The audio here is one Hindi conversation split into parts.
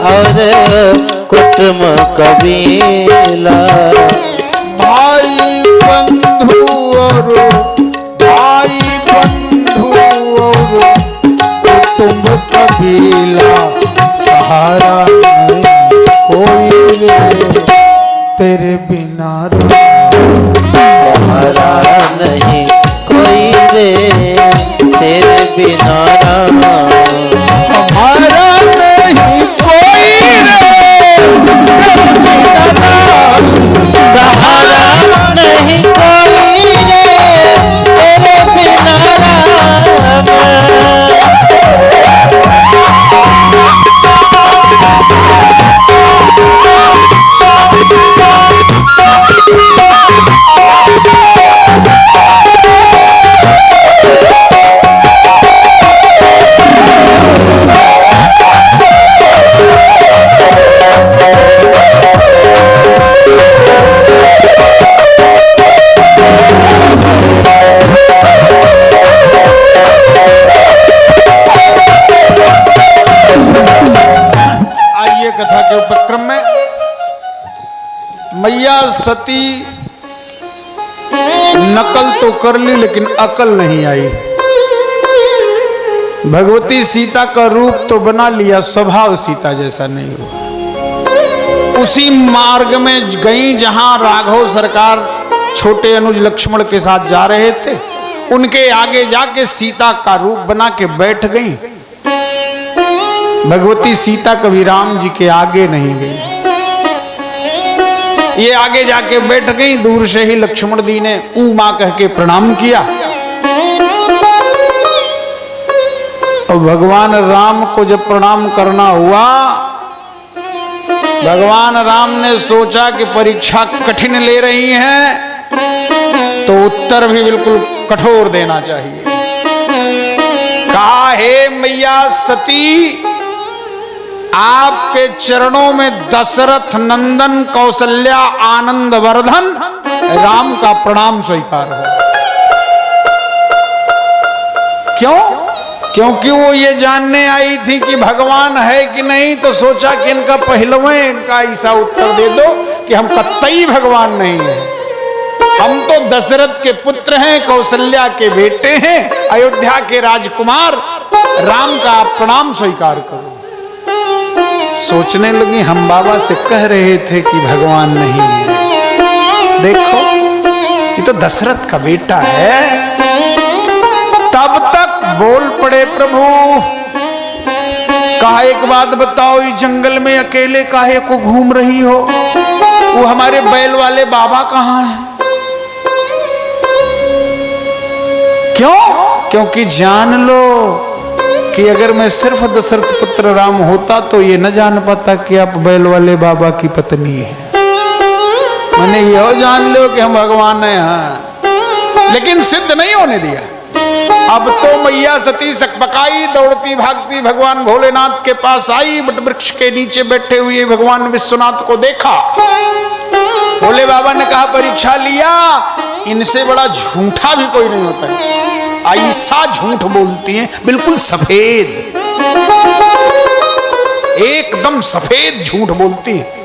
और कुटुम कबीला। भाई बंधु और कुटुंब कबीला, सहारा नहीं कोई रे तेरे बिना। सहारा नहीं कोई रे तेरे बिना। हमारा नहीं कोई रे सहारा नहीं कोई रे तेरे बिना। कथा के उपक्रम में मैया सती नकल तो कर ली लेकिन अकल नहीं आई। भगवती सीता का रूप तो बना लिया, स्वभाव सीता जैसा नहीं हुआ। उसी मार्ग में गई जहां राघव सरकार छोटे अनुज लक्ष्मण के साथ जा रहे थे, उनके आगे जाके सीता का रूप बना के बैठ गई। भगवती सीता कभी राम जी के आगे नहीं गई, ये आगे जाके बैठ गई। दूर से ही लक्ष्मण जी ने ऊ मां कह के प्रणाम किया और भगवान राम को जब प्रणाम करना हुआ, भगवान राम ने सोचा कि परीक्षा कठिन ले रही हैं तो उत्तर भी बिल्कुल कठोर देना चाहिए। कहा, हे मैया सती, आपके चरणों में दशरथ नंदन कौशल्या आनंद वर्धन राम का प्रणाम स्वीकार हो। क्यों? क्योंकि वो ये जानने आई थी कि भगवान है कि नहीं, तो सोचा कि इनका पहलवे इनका ऐसा उत्तर दे दो कि हम कतई भगवान नहीं है, हम तो दशरथ के पुत्र हैं, कौशल्या के बेटे हैं, अयोध्या के राजकुमार, राम का आप प्रणाम स्वीकार करो। सोचने लगी, हम बाबा से कह रहे थे कि भगवान नहीं है, देखो ये तो दशरथ का बेटा है। तब तक बोल पड़े प्रभु। कहा, एक बात बताओ, इस जंगल में अकेले काहे को घूम रही हो? वो हमारे बैल वाले बाबा कहाँ हैं? क्यों? क्योंकि जान लो कि अगर मैं सिर्फ दशरथ पुत्र राम होता तो ये न जान पाता कि आप बैल वाले बाबा की पत्नी है। मैंने यह जान लो कि हम भगवान हैं, हाँ, लेकिन सिद्ध नहीं होने दिया। अब तो मैया सती सकपकाई दौड़ती भागती भगवान भोलेनाथ के पास आई। बट वृक्ष के नीचे बैठे हुए भगवान विश्वनाथ को देखा। भोले बाबा ने कहा, परीक्षा लिया, इनसे बड़ा झूठा भी कोई नहीं होता है। ऐसा झूठ बोलती हैं, बिल्कुल सफेद, एकदम सफेद झूठ बोलती है।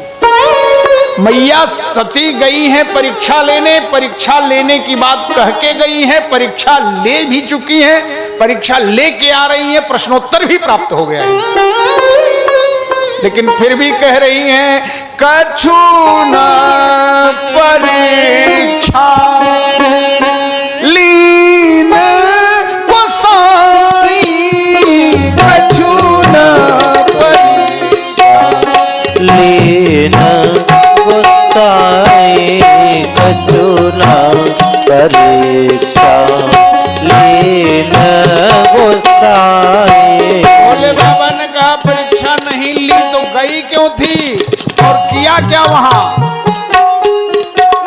मैया सती गई हैं परीक्षा लेने, परीक्षा लेने की बात कह के गई हैं, परीक्षा ले भी चुकी हैं, परीक्षा लेके आ रही हैं, प्रश्नोत्तर भी प्राप्त हो गया है, लेकिन फिर भी कह रही हैं, कछु न परीक्षा लीन गोसाई, कछु न परीक्षा लीन गोसाई, कछु न परीक्षा लीन गोसाई। भोले बाबा ने कहा, परीक्षा नहीं ली तो गई क्यों थी और किया क्या वहां?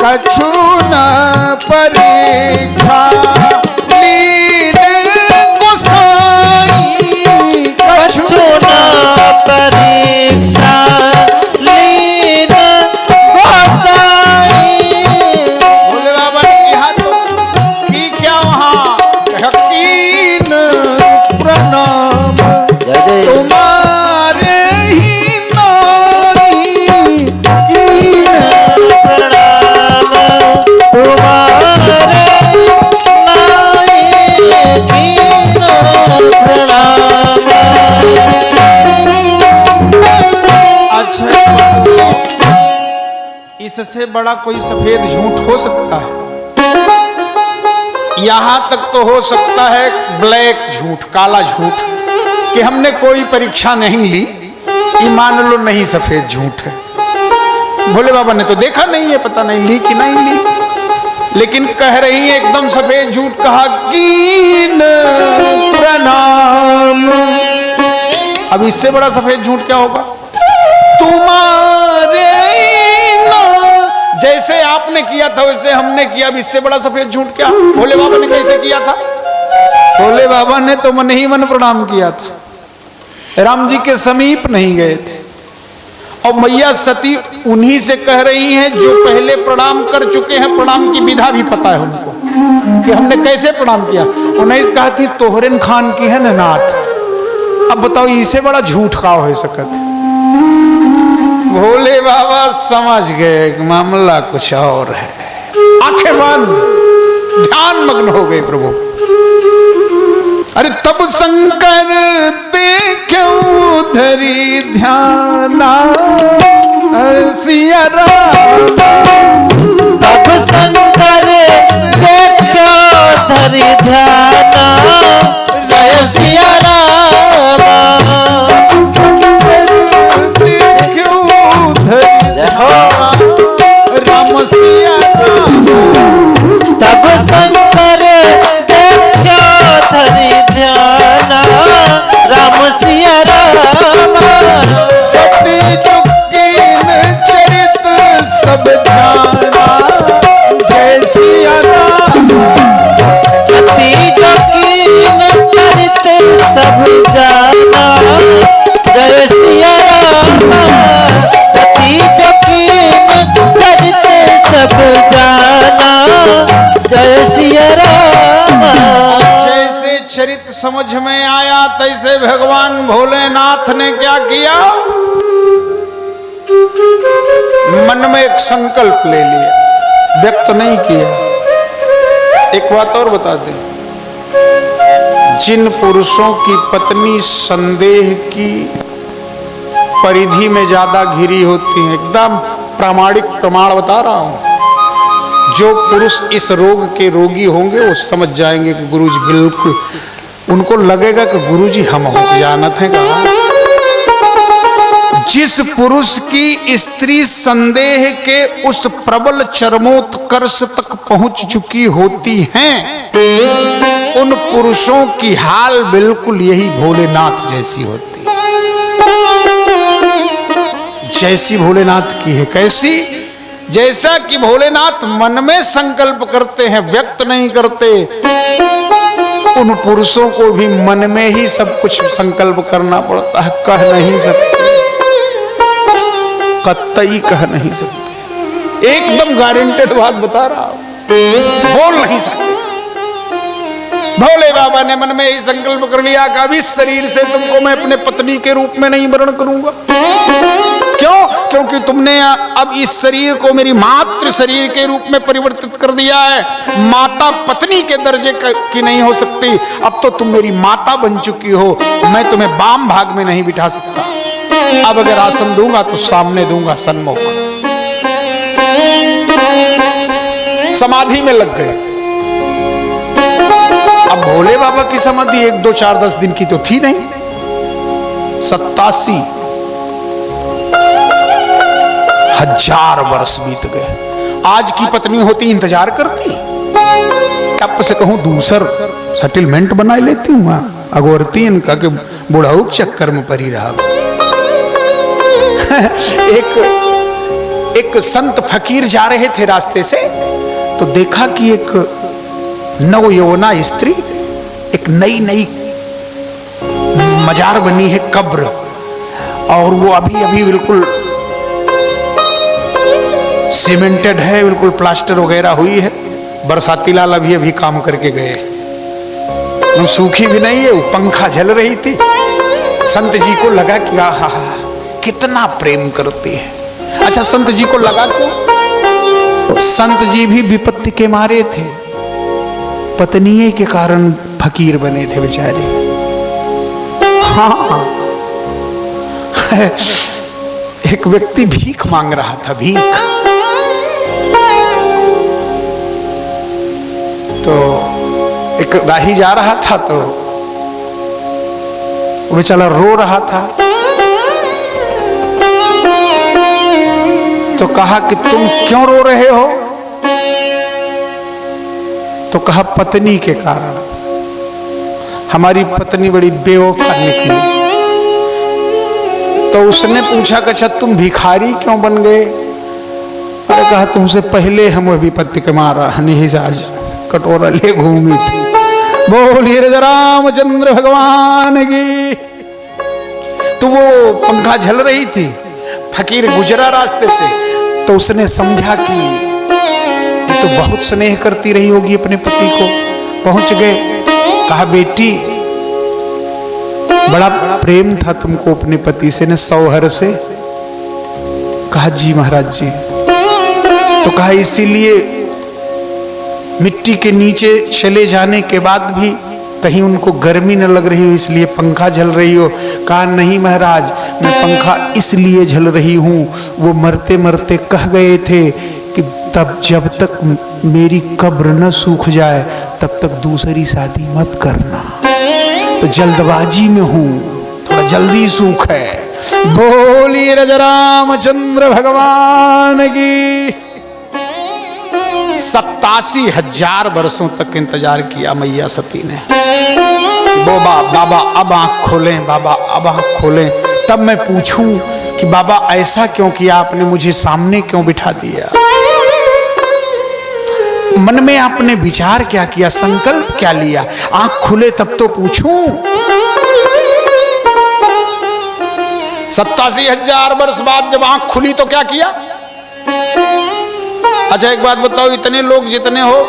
कछु न परीक्षा लीन गोसाई, कछु न परीक्षा लीन गोसाई। भोले बाबा ने कहा, तो की क्या वहां? कीन प्रणाम तुम्हारे ही नाम इससे बड़ा कोई सफेद झूठ हो सकता है? यहां तक तो हो सकता है ब्लैक झूठ, काला झूठ, कि हमने कोई परीक्षा नहीं ली, ये मान लो नहीं सफेद झूठ है। भोले बाबा ने तो देखा नहीं है, पता नहीं ली कि नहीं ली, लेकिन कह रही है एकदम सफेद झूठ कहा कीन प्रणाम। अब इससे बड़ा सफेद झूठ क्या होगा? तुम्हारे जैसे आपने किया था वैसे हमने किया, अब इससे बड़ा सफेद झूठ क्या? भोले बाबा ने कैसे किया था? भोले बाबा ने तो मन ही मन प्रणाम किया था, राम जी के समीप नहीं गए थे। और मैया सती उन्हीं से कह रही हैं जो पहले प्रणाम कर चुके हैं, प्रणाम की विधा भी पता है उनको कि हमने कैसे प्रणाम किया। उन्हें कहा थी तोहरेन खान की है ना नाथ। अब बताओ इससे बड़ा झूठ का हो सकत? भोले बाबा समझ गए मामला कुछ और है, आंखें बंद, ध्यान मग्न हो गए प्रभु। अरे तब शंकर ते क्यों धरी ध्याना सिया राम, तब शंकर ते क्यों धरी ध्याना सिया राम, राम सिया राम, तब शंकर देखो धरि ध्याना राम सिया राम, सती जुकीन चरित सब जाना जय सिया राम, सती जुकीन चरित सब जाना जय सिया राम, सती जुकीन चरित सब जाना जय सिया राम। जैसे चरित समझ में आया तैसे भगवान भोलेनाथ ने क्या किया? मन में एक संकल्प ले लिया, व्यक्त नहीं किया। एक बात और बता दें, जिन पुरुषों की पत्नी संदेह की परिधि में ज्यादा घिरी होती है, एकदम प्रामाणिक प्रमाण बता रहा हूं, जो पुरुष इस रोग के रोगी होंगे वो समझ जाएंगे कि गुरुजी बिल्कुल, उनको लगेगा कि गुरुजी हम हो जानत हैं कहा। जिस पुरुष की स्त्री संदेह के उस प्रबल चरमोत्कर्ष तक पहुंच चुकी होती हैं, उन पुरुषों की हाल बिल्कुल यही भोलेनाथ जैसी होती है। जैसी भोलेनाथ की है। कैसी? जैसा कि भोलेनाथ मन में संकल्प करते हैं, व्यक्त नहीं करते, उन पुरुषों को भी मन में ही सब कुछ संकल्प करना पड़ता है, कह नहीं सकते, कतई कह नहीं सकते। एकदम गारंटेड बात बता रहा हूं, बोल नहीं सकते। भोले बाबा ने मन में ही संकल्प कर लिया कि अब इस शरीर से तुमको मैं अपने पत्नी के रूप में नहीं वर्ण करूंगा। क्यों? क्योंकि तुमने अब इस शरीर को मेरी मातृ शरीर के रूप में परिवर्तित कर दिया है। माता पत्नी के दर्जे की नहीं हो सकती, अब तो तुम मेरी माता बन चुकी हो, मैं तुम्हें वाम भाग में नहीं बिठा सकता। अब अगर आसन दूंगा तो सामने दूंगा, सन्मुख। समाधि में लग गए। अब भोले बाबा की समाधि 1, 2, 4, 10 दिन की तो थी नहीं, 87,000 वर्ष बीत गए। आज की पत्नी होती इंतजार करती, कब से कहूं दूसर सेटलमेंट बना लेती हूं, अगोरती इनका कि बुढ़ाऊ चक्कर में परी रहा। एक संत फकीर जा रहे थे रास्ते से, तो देखा कि एक नवयौवना स्त्री, एक नई मजार बनी है, कब्र, और वो अभी अभी बिल्कुल सीमेंटेड है, बिल्कुल प्लास्टर वगैरह हुई है। बरसाती लाल अभी अभी काम करके गए, वो सूखी भी नहीं है, वो पंखा झल रही थी। संत जी को लगा कि आहा कितना प्रेम करती है। अच्छा, संत जी को लगा क्यों? संत जी भी विपत्ति के मारे थे, पत्नी के कारण फकीर बने थे बेचारे। हाँ, एक व्यक्ति भीख मांग रहा था, भीख। तो एक राही जा रहा था, तो वो बेचारा रो रहा था। तो कहा कि तुम क्यों रो रहे हो? तो कहा पत्नी के कारण, हमारी पत्नी बड़ी बेवफा निकली। तो उसने पूछा कि अच्छा तुम भिखारी क्यों बन गए? अरे कहा तुमसे पहले हम विपत्ति के मारा नहीं आज कटोरा ले घूमी थी। बोलिए रामचंद्र भगवान की। तो वो पंखा झल रही थी, फकीर गुजरा रास्ते से, तो उसने समझा कि ये तो बहुत स्नेह करती रही होगी अपने पति को। पहुंच गए, कहा बेटी बड़ा प्रेम था तुमको अपने पति से न, सौहर से? कहा जी महाराज जी। तो कहा इसीलिए मिट्टी के नीचे चले जाने के बाद भी कहीं उनको गर्मी न लग रही हो इसलिए पंखा झल रही हो? कहा नहीं महाराज, मैं पंखा इसलिए झल रही हूं, वो मरते मरते कह गए थे कि तब जब तक मेरी कब्र न सूख जाए तब तक दूसरी शादी मत करना। तो जल्दबाजी में हूं, थोड़ा जल्दी सूख है। बोलिए रामचंद्र भगवान की। 87,000 वर्षों तक इंतजार किया मैया सती ने। बाबा अब आंख खोलें, बाबा अब आंख खोलें, तब मैं पूछूं कि बाबा ऐसा क्यों किया आपने, मुझे सामने क्यों बिठा दिया? मन में आपने विचार क्या किया, संकल्प क्या लिया? आंख खुले तब तो पूछूं। 87,000 वर्ष बाद जब आंख खुली तो क्या किया? अच्छा एक बात बताओ, इतने लोग जितने हो,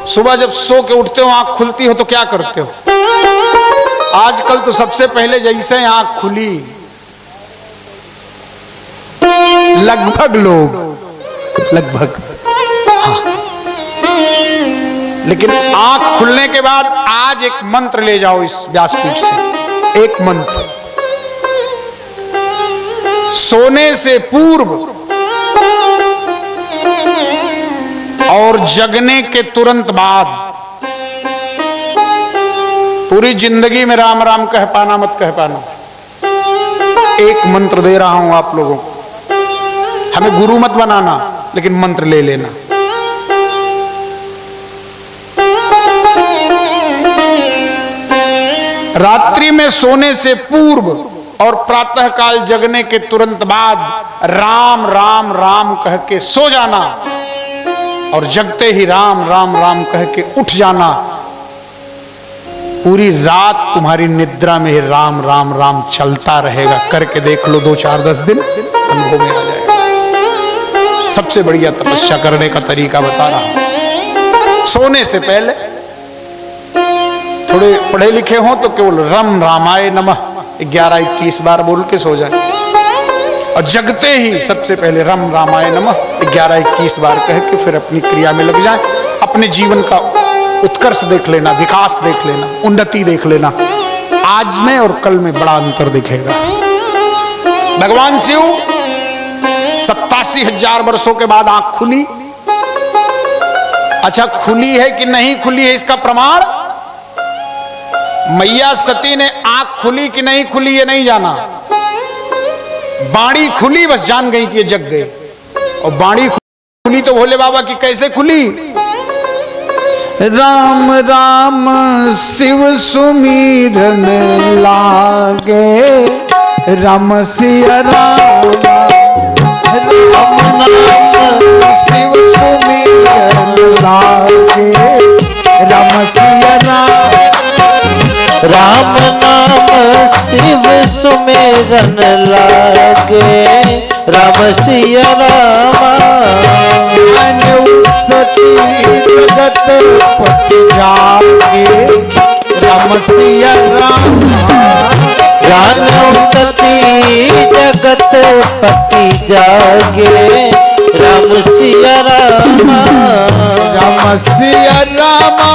सुबह जब सो के उठते हो आंख खुलती हो तो क्या करते हो? आजकल तो सबसे पहले जैसे आंख खुली, लगभग लोग, लगभग, हाँ। लेकिन आंख खुलने के बाद आज एक मंत्र ले जाओ इस व्यासपीठ से, एक मंत्र। सोने से पूर्व और जगने के तुरंत बाद, पूरी जिंदगी में राम राम कह पाना मत कह पाना, एक मंत्र दे रहा हूं आप लोगों को। हमें गुरु मत बनाना, लेकिन मंत्र ले लेना। रात्रि में सोने से पूर्व और प्रातः काल जगने के तुरंत बाद राम राम राम कह के सो जाना, और जगते ही राम राम राम कह के उठ जाना। पूरी रात तुम्हारी निद्रा में ही राम राम राम चलता रहेगा। करके देख लो, 2, 4, 10 दिन अनुभव में आ जाएगा। सबसे बढ़िया तपस्या करने का तरीका बता रहा हूं। सोने से पहले थोड़े पढ़े लिखे हो तो केवल रम रामाय नमः 11-21 बार बोल के सो जाए, और जगते ही सबसे पहले रम रामाय नमः 11-21 बार कह के फिर अपनी क्रिया में लग जाए। अपने जीवन का उत्कर्ष देख लेना, विकास देख लेना, उन्नति देख लेना। आज में और कल में बड़ा अंतर दिखेगा। भगवान शिव 87,000 वर्षों के बाद आंख खुली। अच्छा खुली है कि नहीं खुली है इसका प्रमाण, मैया सती ने आंख खुली कि नहीं खुली ये नहीं जाना, बाणी खुली बस जान गई कि ये जग गए। और बाणी खुली तो भोले बाबा की कैसे खुली? राम राम शिव सुमिरन लागे, राम सिया राम, राम राम शिव सुमिरन लागे, राम सिया राम, राम नाम शिव सुमेरन लागे, राम सिया रामा। सती जगत पति जागे, राम सिया रामा, राम सती जगत पति जागे, राम सिया रामा, राम सिया रामा,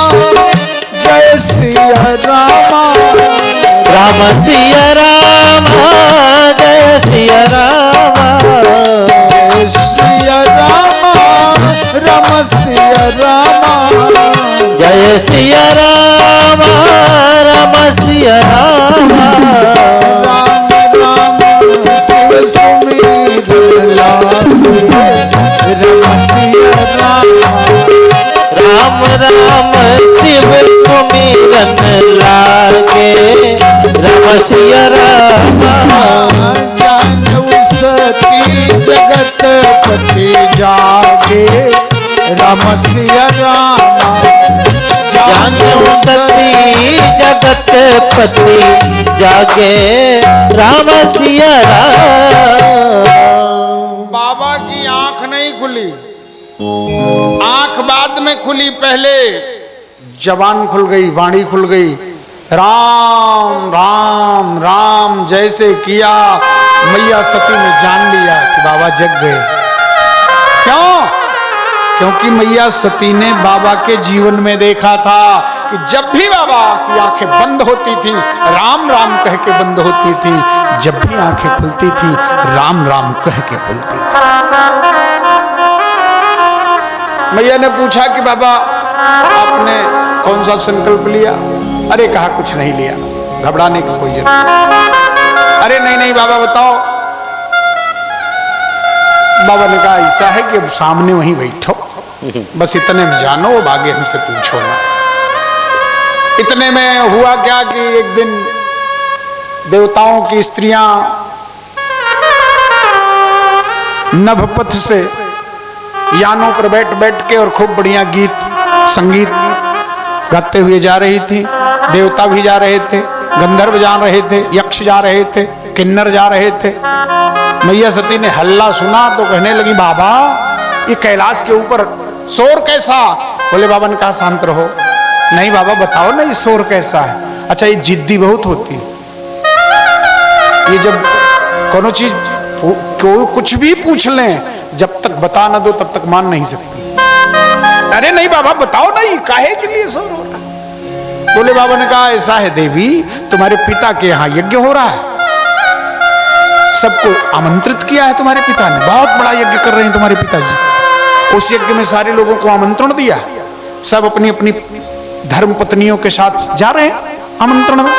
जय सिया रामा, राम सिया रामा, जय सिया रामा, सुमिरन लागे राम सिया राम राम शिव सुमिरन लागे राम सिया राम। जानऊ सती जगत पति जागे राम सिया राम। जानऊ सती जगत पति जागे राम सिया राम। बाबा की आंख नहीं खुली, आंख बाद में खुली, पहले जबान खुल गई, वाणी खुल गई। राम राम राम जैसे किया, मैया सती ने जान लिया कि बाबा जग गए। क्यों? क्योंकि मैया सती ने बाबा के जीवन में देखा था कि जब भी बाबा की आंखें बंद होती थी राम राम कह के बंद होती थी, जब भी आंखें खुलती थी राम राम कह के खुलती थी। मैया ने पूछा कि बाबा आपने कौन सा संकल्प लिया? अरे कहा कुछ नहीं लिया, घबराने की कोई जरूरत नहीं। अरे नहीं नहीं बाबा बताओ। बाबा ने कहा ऐसा है कि सामने वहीं बैठो, बस इतने में जानो, अब आगे हमसे पूछो ना। इतने में हुआ क्या कि एक दिन देवताओं की स्त्रियां नभपथ से यानों पर बैठ बैठ के और खूब बढ़िया गीत संगीत गाते हुए जा रही थी। देवता भी जा रहे थे, गंधर्व जा रहे थे, यक्ष जा रहे थे, किन्नर जा रहे थे। मैया सती ने हल्ला सुना तो कहने लगी बाबा ये कैलाश के ऊपर शोर कैसा? बोले बाबा ने कहा शांत रहो। नहीं बाबा बताओ ना ये शोर कैसा है? अच्छा ये जिद्दी बहुत होती है, ये जब कोनो चीज कोई कुछ भी पूछ लें जब तक बता ना दो तब तक मान नहीं सकती। अरे नहीं बाबा बताओ नहीं काहे के लिए शोर हो रहा? बोले बाबा ने कहा ऐसा है देवी तुम्हारे पिता के यहाँ यज्ञ हो रहा है, सबको आमंत्रित किया है तुम्हारे पिता ने, बहुत बड़ा यज्ञ कर रहे हैं तुम्हारे पिताजी। उस यज्ञ में सारे लोगों को आमंत्रण दिया, सब अपनी अपनी धर्म पत्नियों के साथ जा रहे हैं आमंत्रण में।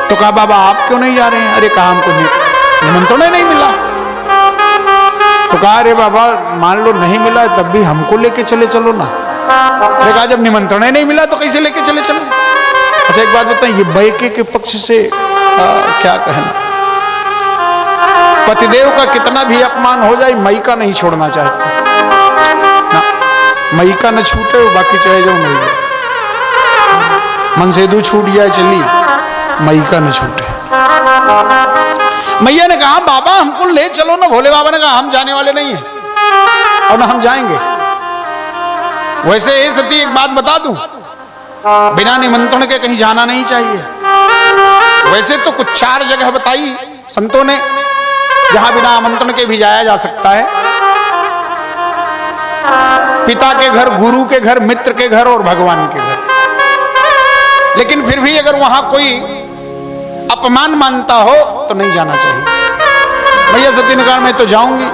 तो कहा बाबा आप क्यों नहीं जा रहे हैं? अरे कहा हमको निमंत्रण नहीं मिला। तो कहा अरे बाबा मान लो नहीं मिला तब भी हमको लेके चले चलो ना। अरे कहा जब निमंत्रण नहीं मिला तो कैसे लेके चले चलो? अच्छा एक बात बताएं, ये बैके के पक्ष से क्या कहना, पतिदेव का कितना भी अपमान हो जाए मई का नहीं छोड़ना चाहते ना, मई का न छूटे बाकी चाहे जो नहीं जाए, मन से दू छूट जाए चलिए मई का न छूटे। मैया ने कहा बाबा हमको ले चलो ना। भोले बाबा ने कहा हम जाने वाले नहीं हैं और ना हम जाएंगे। वैसे ये सती एक बात बता दूं, बिना निमंत्रण के कहीं जाना नहीं चाहिए। वैसे तो कुछ 4 जगह बताई संतों ने जहां बिना आमंत्रण के भी जाया जा सकता है। पिता के घर, गुरु के घर, मित्र के घर और भगवान के घर। लेकिन फिर भी अगर वहां कोई अपमान मानता हो तो नहीं जाना चाहिए। मैया सती ने कहा मैं तो जाऊंगी।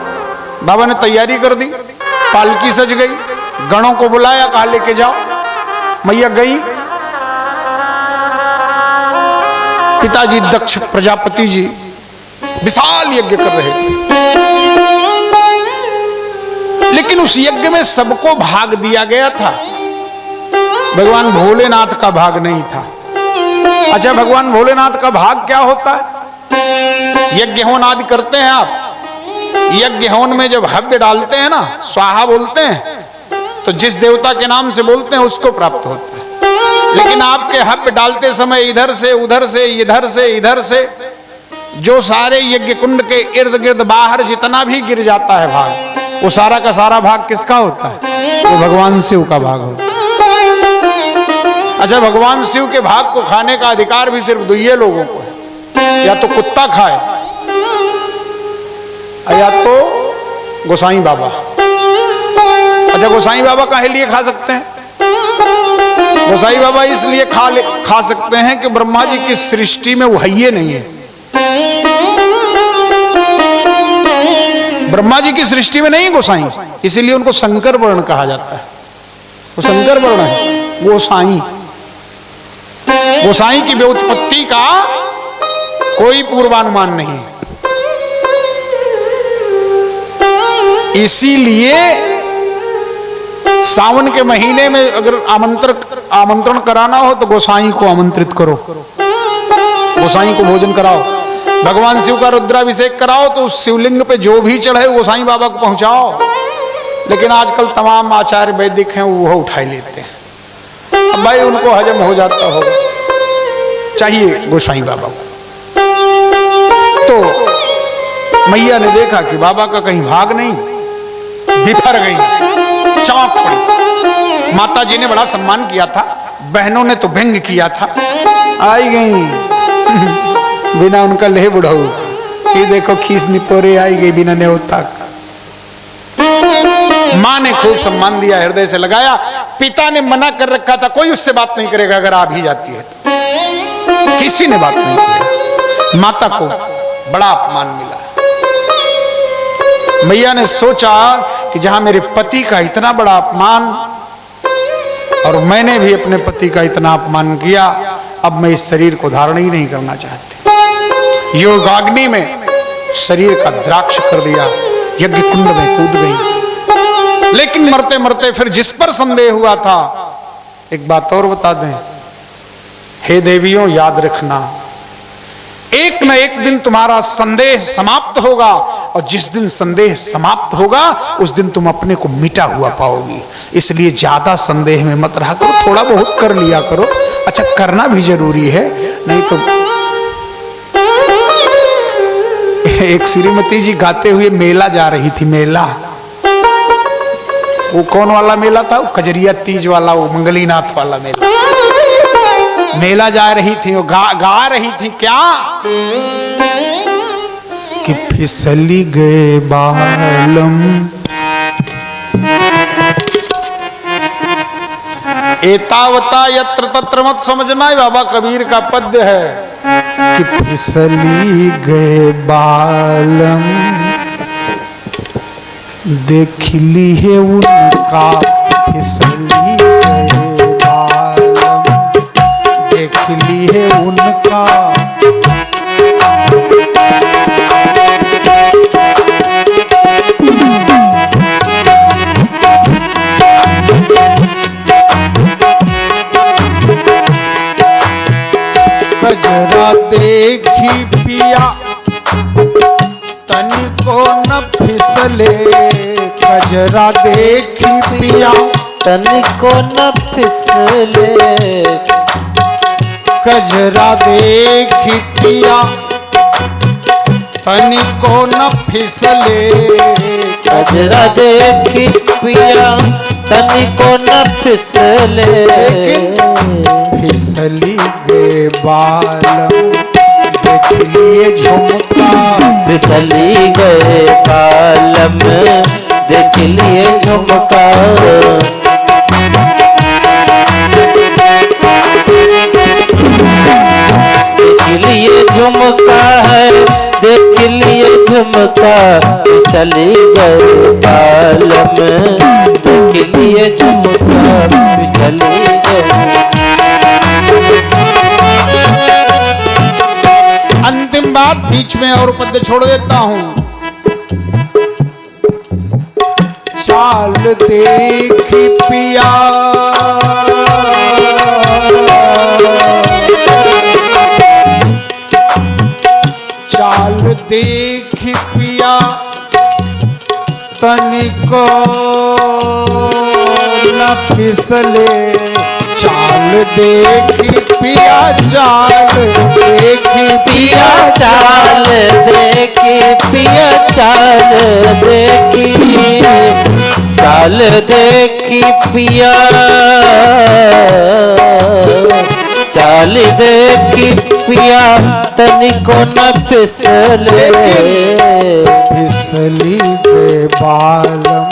बाबा ने तैयारी कर दी, पालकी सज गई, गणों को बुलाया, कहा लेके जाओ। मैया गई। पिताजी दक्ष प्रजापति जी विशाल यज्ञ कर रहे थे, लेकिन उस यज्ञ में सबको भाग दिया गया था, भगवान भोलेनाथ का भाग नहीं था। अच्छा भगवान भोलेनाथ का भाग क्या होता है? यज्ञ होन आदि करते हैं आप, यज्ञ होन में जब हव्य डालते हैं ना, स्वाहा बोलते हैं, तो जिस देवता के नाम से बोलते हैं उसको प्राप्त होता है। लेकिन आपके हव्य डालते समय इधर से उधर से इधर से इधर से जो सारे यज्ञ कुंड के इर्द गिर्द बाहर जितना भी गिर जाता है भाग, वो सारा का सारा भाग किसका होता है? वो भगवान शिव का भाग होता है। अच्छा भगवान शिव के भाग को खाने का अधिकार भी सिर्फ 2 लोगों को है, या तो कुत्ता खाए या तो गोसाई बाबा। अच्छा गोसाई बाबा काहे लिए खा सकते हैं? गोसाई बाबा इसलिए खा सकते हैं कि ब्रह्मा जी की सृष्टि में वो है नहीं है। ब्रह्मा जी की सृष्टि में नहीं गोसाई, इसीलिए उनको शंकर वर्ण कहा जाता है। वो शंकर वर्ण है, गोसाई। गोसाई की व्युत्पत्ति का कोई पूर्वानुमान नहीं है। इसीलिए सावन के महीने में अगर आमंत्रण कराना हो तो गोसाई को आमंत्रित करो, गोसाई को भोजन कराओ। भगवान शिव का रुद्राभिषेक कराओ तो उस शिवलिंग पे जो भी चढ़े गोसाई बाबा को पहुंचाओ। लेकिन आजकल तमाम आचार्य वैदिक हैं वो उठा लेते हैं। अब भाई उनको हजम हो जाता होगा, चाहिए गोसाई बाबा को। तो मैया ने देखा कि बाबा का कहीं भाग नहीं, बिफर गई, चौंक पड़ी। माता जी ने बड़ा सम्मान किया था, बहनों ने तो व्यंग किया था, आई गई बिना उनका ले बुढ़ाऊ। ये देखो खीस निपोरे आई गई बिना न्योता। मां ने खूब सम्मान दिया, हृदय से लगाया। पिता ने मना कर रखा था कोई उससे बात नहीं करेगा अगर आ भी जाती है तो। किसी ने बात नहीं किया। माता को बड़ा अपमान मिला। मैया ने सोचा कि जहां मेरे पति का इतना बड़ा अपमान और मैंने भी अपने पति का इतना अपमान किया, अब मैं इस शरीर को धारण ही नहीं करना चाहती। योगाग्नि में शरीर का द्राक्ष कर दिया, यज्ञ कुंड में कूद गई। लेकिन मरते मरते फिर जिस पर संदेह हुआ था, एक बात और बता दें, हे देवियों याद रखना, एक न एक दिन तुम्हारा संदेह समाप्त होगा और जिस दिन संदेह समाप्त होगा उस दिन तुम अपने को मिटा हुआ पाओगी। इसलिए ज्यादा संदेह में मत रहा करो, थोड़ा बहुत कर लिया करो। अच्छा करना भी जरूरी है, नहीं तो एक श्रीमती जी गाते हुए मेला जा रही थी। मेला वो कौन वाला मेला था? वो कजरिया तीज वाला, वो मंगलीनाथ वाला मेला। मेला जा रही थी, वो गा रही थी क्या कि फिसली गए बालम एतावता यत्र तत्र मत समझना। बाबा कबीर का पद्य है कि फिसली गए बालम देख ली है उनका, फिसली गए बालम देख ली है उनका। कजरा देखी पिया तनिको न फिसले, कजरा देखी पिया तनिको न फिसले, कजरा देखी पिया तनिको न फिसले, कजरा देखी पिया तनिको न फिसले। फिसली गए बालम देख लिए झुमका, फिसली गए बालम देख लिए झुमका। देख लिए झुमका है, देख लिए झुमका, फिसली गए बालम देख लिए झुमका, फिसली गए। अंतिम बात बीच में और पद्य छोड़ देता हूं। चाल देखी पिया चाल देखी पिया तनिको न फिसले, चाल देखी पिया चाल देखी पिया चाल देखी पिया चाल देखी, चाल देखी पिया चाल देखी पिया तनिको न फिसले। फिसली गए बालम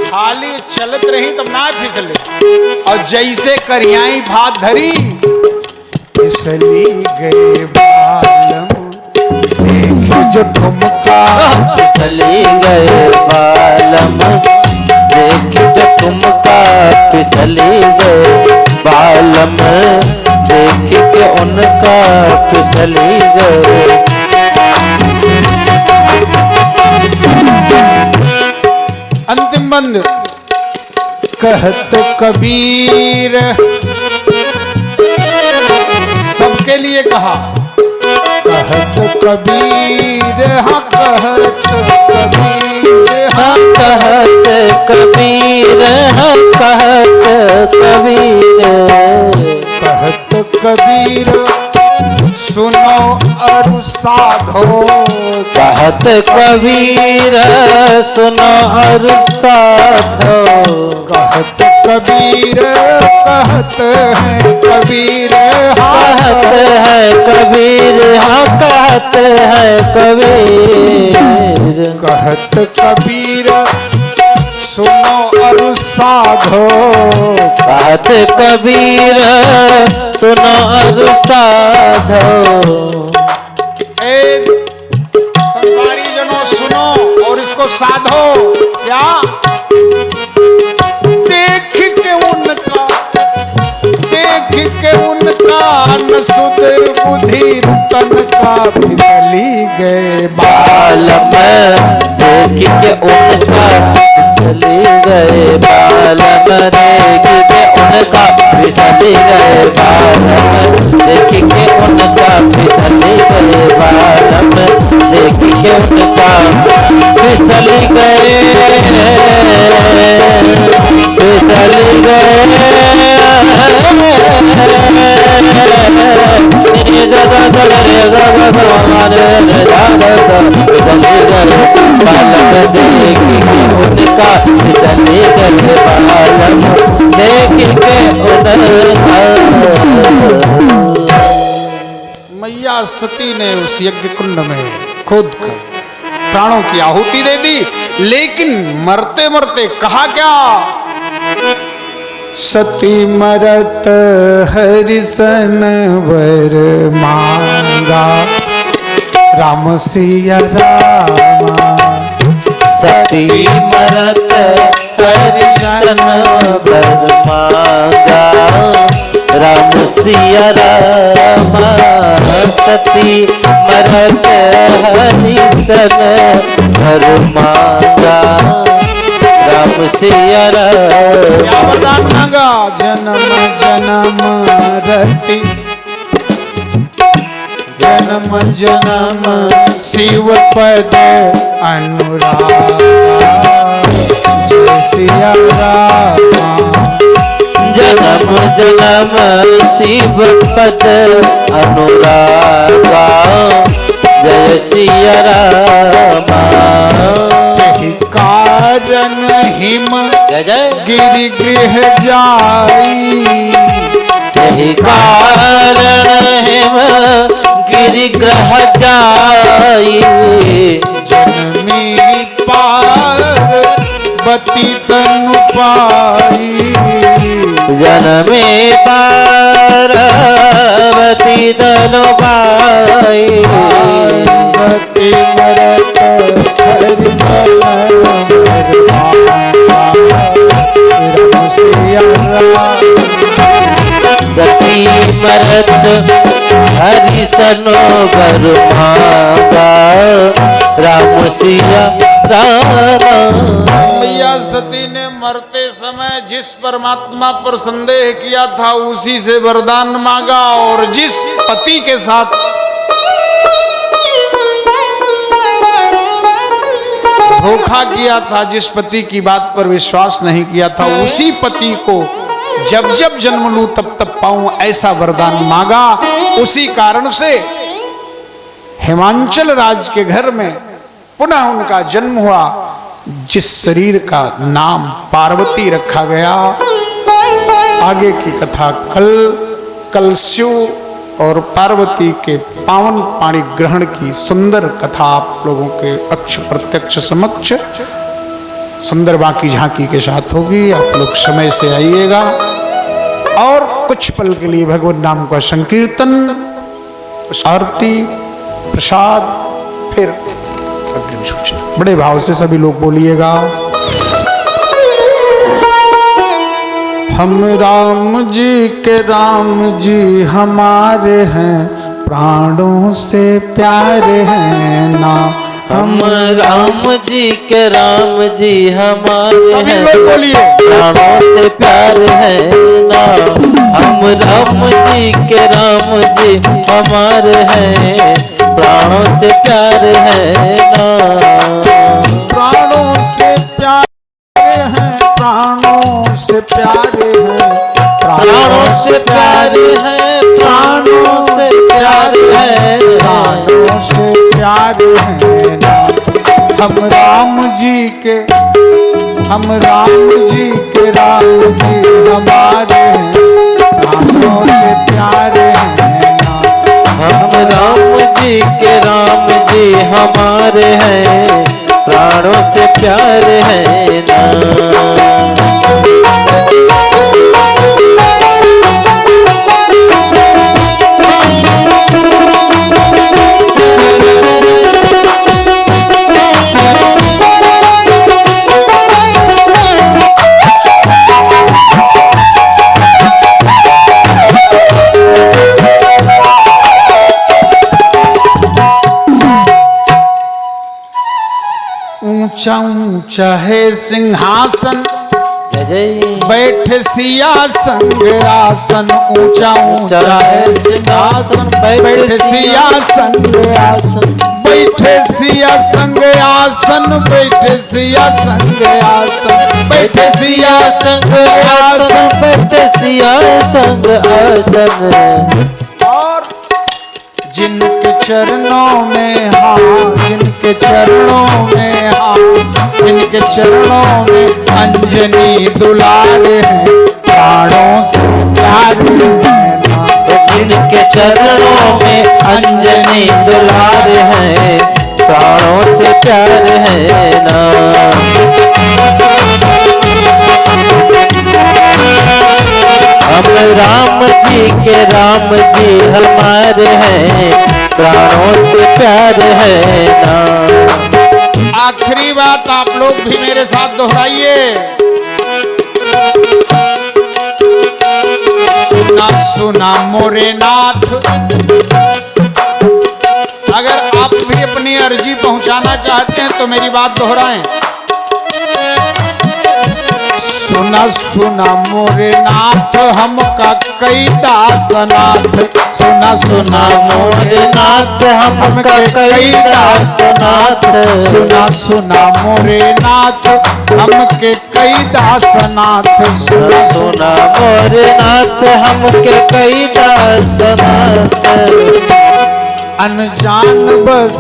खाली चलत रही तब ना फिसले, और जैसे करियाई भात धरी फिसली गए बालम देख जो ठुमका, फिसली गए बालम देख जो ठुमका, फिसली गए बालम देख के उनका, फिसली गए। कहत कबीर, सबके लिए कहा। कहत कबीर हाँ कहत कबीर हाँ कहत कबीर हाँ कहत कबीर। कहत कबीर सुनो अरु साधो। कहत कबीर सुनो अरु साधो। कहत कबीर कहत है कबीर कहत है कबीर हाँ कहत है कबीर। कहत कबीर सुनो अरु साधो। कहत कबीर सुनो अरु साधो। ए संसारी जनों सुनो और इसको साधो। क्या? देख के उनका न सुध बुद्धि तन का फिसली गए बाल में। देख के उनका फिसली गए बाल में। देख के उनका फिसली गए बाल में। देख के उनका फिसली गए बाल में। देख के उनका फिसली गए फिसली गए। मैया सती ने उस यज्ञ कुंड में कूद कर प्राणों की आहुति दे दी, लेकिन मरते मरते कहा क्या? सती मरत हरिसन वर मांगा राम सिया रामा। सती मरत हरिशन वर मांगा राम सिया रामा। सती मरत हरिशन वर मांगा राम सिया रामा। क्या वरदान मांगा? जन्म जन्म रति जन्म जन्म शिव पद अनुराग। जय सिया रामा। जन्म जन्म शिव पद अनुरागा। जय सिया रामा। यही कारण हिम जय जय गिरि गृह जाई। यही कारण हिम गिरि ग्रह जाई। जनमी पार्वती तनु पाई। जनमे पार्वती तनु पाई। सती मरत हरिशन वर मांगा राम सिया रामा। सती मरत हरिशन वर मांगा राम सिया रामा। मैया सती ने मरते समय जिस परमात्मा पर संदेह किया था उसी से वरदान मांगा, और जिस पति के साथ धोखा किया था, जिस पति की बात पर विश्वास नहीं किया था, उसी पति को जब जब जन्म लूं तब तब पाऊं ऐसा वरदान मांगा। उसी कारण से हिमांचल राज के घर में पुनः उनका जन्म हुआ, जिस शरीर का नाम पार्वती रखा गया। आगे की कथा कल शिव और पार्वती के पावन पाणी ग्रहण की सुंदर कथा आप लोगों के अक्ष प्रत्यक्ष समक्ष सुंदर बाकी झांकी के साथ होगी। आप लोग समय से आइएगा और कुछ पल के लिए भगवान नाम का संकीर्तन, आरती, प्रसाद, फिर अग्रिम सूचना। बड़े भाव से सभी लोग बोलिएगा। हम राम जी के राम जी हमारे हैं, प्राणों से प्यारे हैं ना। हम राम जी के राम जी हमारे सभी हैं, लोग बोलिए। प्राणों से प्यार है ना। हम राम जी के राम जी हमारे हैं, प्राणों से प्यार है ना। प्राणों से प्यारे हैं, प्राणों से प्यारे हैं, प्राणों से प्यार है, प्राणों से प्यार है, प्राणों से प्यारे हैं ना। हम राम जी के, हम राम जी के राम जी हमारे हैं, प्राणों से प्यारे हैं ना। हम राम जी के राम जी हमारे हैं, प्राणों से प्यार है ना। ऊंचा ऊंचा है सिंहासन, जय जय। बैठ सिया संग आसन। ऊंचा ऊंचा है सिंहासन, बैठ सिया संग आसन। बैठे सिया संग आसन, बैठे सिया संग आसन, बैठे सिया संग आसन। बैठे सिया संग आसन। और जिनके चरणों में हाथ, जिनके चरणों में हाथ, जिनके चरणों में अंजनी दुलार है, प्राणों से प्यार है ना। जिनके चरणों में अंजनी दुलार है, प्राणों से प्यार है ना। हम राम जी के राम जी हमारे हैं, प्राणों से प्यार है ना। आखिरी बात आप लोग भी मेरे साथ दोहराइए। सुना सुना मोरे नाथ। अगर आप भी अपनी अर्जी पहुंचाना चाहते हैं तो मेरी बात दोहराएं। सुना सुना मोरे नाथ, हमका कई दासनाथ। सुना सुना मोरे नाथ, हमका कई दासनाथ। सुना सुना मोरे नाथ, हमके कई दासनाथ। सुना सुना मोरे नाथ, हमके कई दासनाथ। अनजान बस,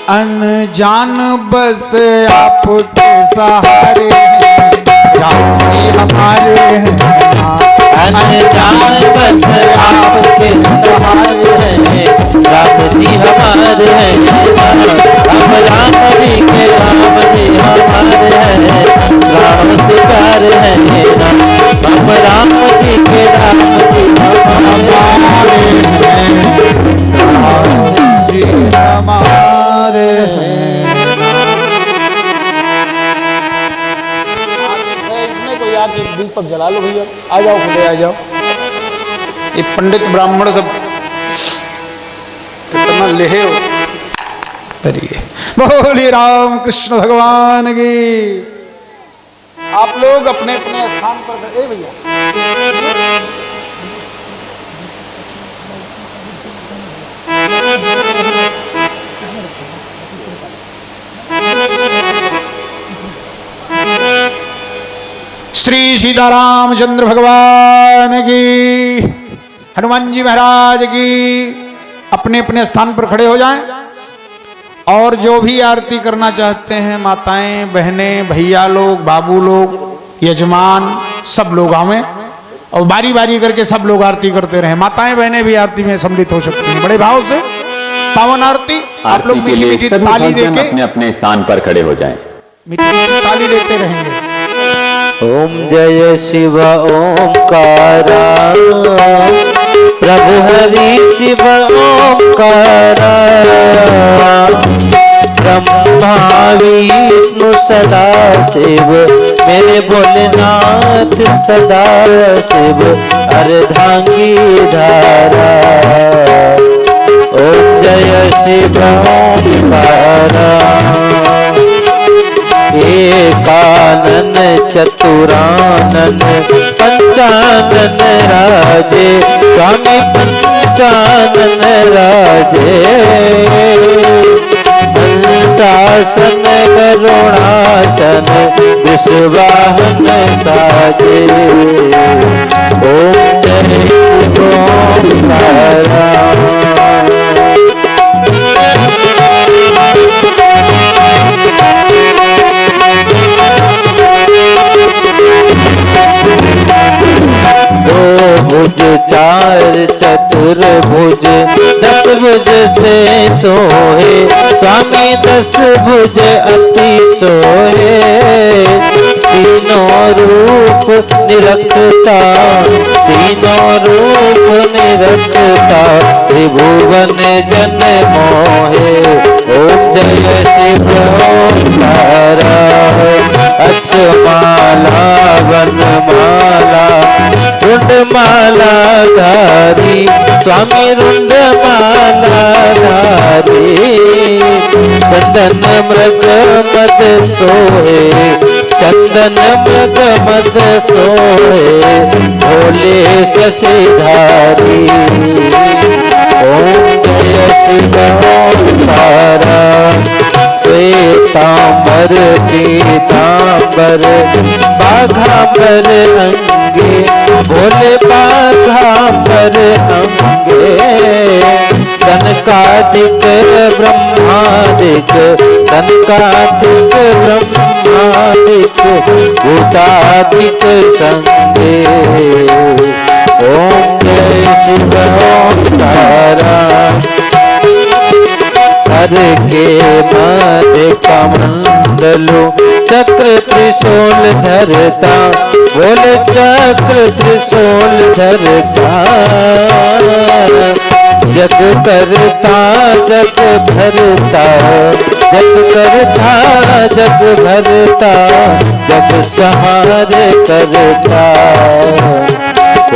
अनजान बस आपके सहारे हैं, राम जी हमारे हैं ना। अनजान बस आपके सहारे हैं, राम जी हमारे हैं ना। हम राम जी के राम जी हमारे हैं, राम से प्यार है ना। हम राम जी के राम जी हमारे हैं, राम जी हमारे हैं। इसमें कोई आके दीपक जला लो भैया। आ जाओ खुदे, आ जाओ। ये पंडित ब्राह्मण सब कितना लेहे हो। करिए बोलिए राम कृष्ण भगवान की। आप लोग अपने अपने स्थान पर खड़े भैया। श्री सीतारामचंद्र भगवान की, हनुमान जी महाराज की। अपने अपने स्थान पर खड़े हो जाएं और जो भी आरती करना चाहते हैं, माताएं, बहनें, भैया लोग, बाबू लोग, यजमान, सब लोग आवें और बारी बारी करके सब लोग आरती करते रहें। माताएं बहनें भी आरती में सम्मिलित हो सकती हैं बड़े भाव से। पावन आरती आप लोग मीठी मीठी ताली देके अपने अपने स्थान पर खड़े हो जाएं। मीठी मीठी ताली देते रहेंगे। ओम जय शिव ओंकारा, प्रभु हरि शिव ओंकारा। ब्रह्मा विष्णु सदा शिव, मेरे भोलेनाथ सदा शिव। अर्धांगी धारा ओम जय शिव ओंकार। एकानन चतुरानन पंचानन राजे स्वामी पंचानन राजे। शासन करुणासन विश्वाहन साजे। ओम जय शिव ओंकार। भुज चार चतुर्भुज दस भुज से सोहे स्वामी दस भुज अति सोहे। तीनों रूप निरखता तीनों रूप निरखता त्रिभुवन जन मोहे। ओम जय शिव ओंकार। अक्षमाला वनमाला रुंडमाला धारी स्वामी रुंडमाला धारी। चंदन मृग मद सोहे चंदन मृग मद सोहे भोले शशिधारी। ओम जय शिव ओंकार। श्वेतांबर पीतांबर बाघांबर अंगे भोले बाघांबर अंगे। सनकादिक ब्रह्मादिक सनकादिक ब्रह्मादिक भूतादिक संगे। ओम जय शिव ओंकार। हर के मध्य कमंडलो चक्र त्रिशूल धरता बोल चक्र त्रिशूल धरता। जग करता जग भरता जग करता जग भरता जग सहारे करता।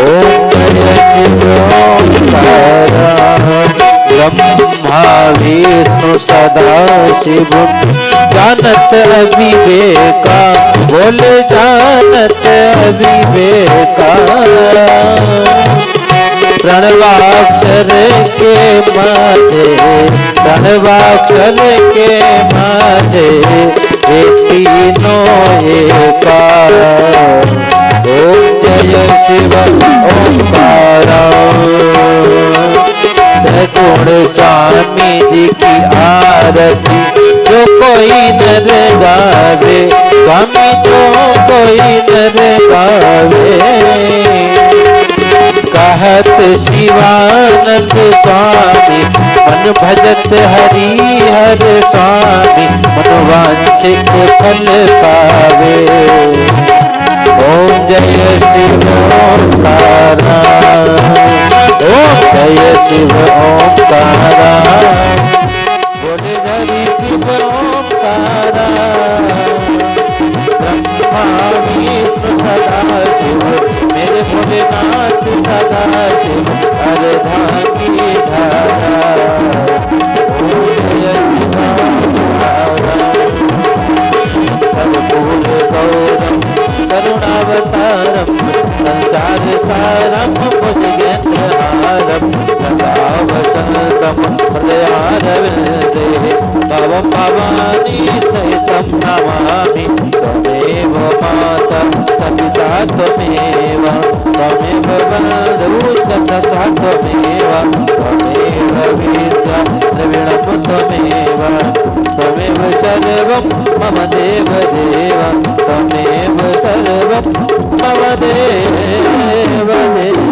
ओम जय शिव ओंकार। ब्रह्मा विष्णु सदा शिव जानत अविवेका बोले जानत अविवेका। प्रणवाक्षर के माधे प्रणवाक्षर के माधे ये तीनों एका। ओम जय शिव ओंकार। गुण स्वामी जी की आरती जो कोई नर गावे स्वामी जो कोई नर गावे। कहत शिवानंद स्वामी मन भजत हरि हर स्वामी मन वांछित फल पावे। ओम जय शिव ओंकार। ओम जय शिव ओंकार। बोले हरि शिव ओंकार। ब्रह्मा विष्णु सदा शिव मेरे भोलेनाथ सदा शिव हर धाम की धारा। ओम जय शिव ओंकार। कर्पूर गौरम करुणावतारम संसार सारम भुजगेन्द्रहारम सदा वसंतम हृदयारविंदे भवं भवानी सहितं नमामि। त्वमेव माता च पिता त्वमेव त्वमेव बन्धुः च सखा त्वमेव त्वमेव विद्या द्रविणं त्वमेव त्वमेव सर्वं मम देव देव त्वमेव सर्वं मम देव देव।